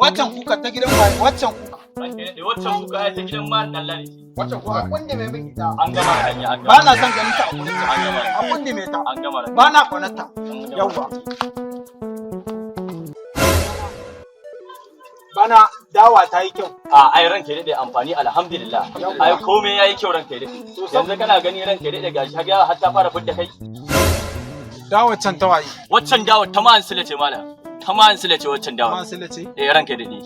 Waccan kuka ta gidan waye? Waccan kuka. Waccan kuka ai ta gidan man Allah ne. Waccan kuka wanda mai miki ta. An gama hanya an gama. Ba na son ganin ta a gurin ta. An gama. A kundi mai ta. An gama. Ba na kwanata. Yawwa. Bana dawa ta yi kyau. Ai ranka dade amfani alhamdulillah. Ai komai yayi kyau ranka dade. Yanzu kana gani ranka dade gashi har har ta fara fidda kai. Dawa can ta waye? Waccan dawa ta man sile ce malam. Ta man sile ce waccan dawa. Man sile ce? Ranka dade.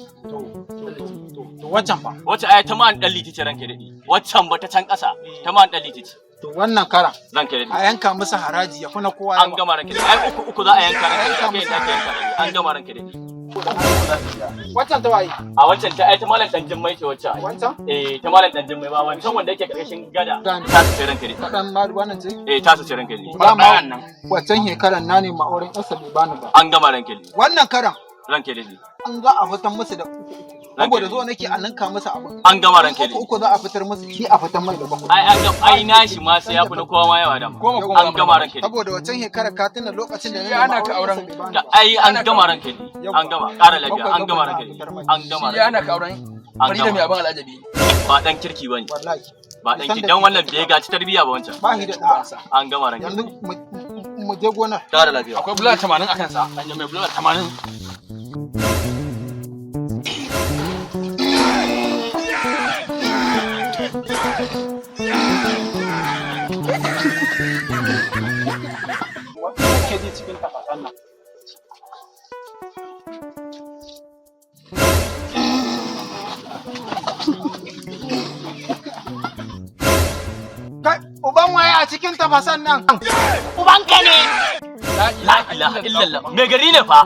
To waccan fa. Wacce ai ta man dan liti ce ranka dade. Waccan ba ta can kasa. Ta man dan liti ce. To wannan karan ranka dade. a yanka musu haraji ya kuna kowa. An gama ranka dade. Ai uku za a yanka ranka dade. An gama ranka dade. Waccan ta waye? A waccan ta ai ta malam dan jimmai ce waccan. Wancan? Ta malam dan jimmai ba wancan wanda yake karkashin gada. Ta su ce ranka dade. Kadan ma wannan ce? Ta su ce ranka dade. Ba ma nan. Waccan hekaran na ne ma auren yarsa bai bani ba. An gama ranka dade. Wannan karan ranka dade. an za a fitar musu da saboda zo nake a ninka musu abu. An gama ranka dade. Uku za a fitar musu shi a fitar mai da bakwai. Ai nashi ma sai ya fi na kowa ma yawa da mu. An gama ranka dade. Saboda waccan hekara ka tuna lokacin da ya ana ka auren ai an gama ranka dade. An gama ƙara lafiya an gama ranka dade. An gama. Ya ana ka auren Farida mai abin al'ajabi. Ba dan kirki bane. Wallahi. Ba dan kirki dan wannan bai gaci tarbiya ba wancan. Ba shi da ɗansa. An gama ranka. Yanzu mu je gonar. Ƙara lafiya. Akwai bulala 80 akan sa. An mai bulala 80. Ke ji cikin tafasan nan. Kai, uban waye a cikin tafasan nan? Ubanka ne. La ilaha illallah. Me gari ne fa?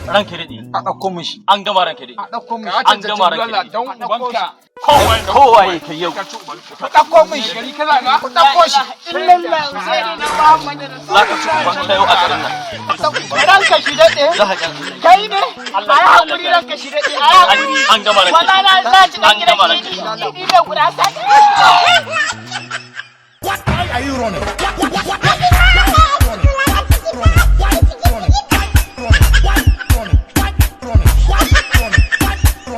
Ranka dade. A ɗauko mishi. An gama ranka dade. A ɗauko mishi. An gama ranka dade. Dan ubanka. Kowaye kai yau. Ku ɗauko mishi. Gari kaza ga. Ku ɗauko shi. Illallah sai dai na Muhammadu Za ka ci ubanka yau a garin nan. ranka shi daɗe. Za ka ƙyan. Kai ne? A yi haƙuri ranka shi daɗe. A yi haƙuri. An gama ranka Wala dade. na ci ɗan An gama gidan ranka dade. ni da guda sati. Why are you running?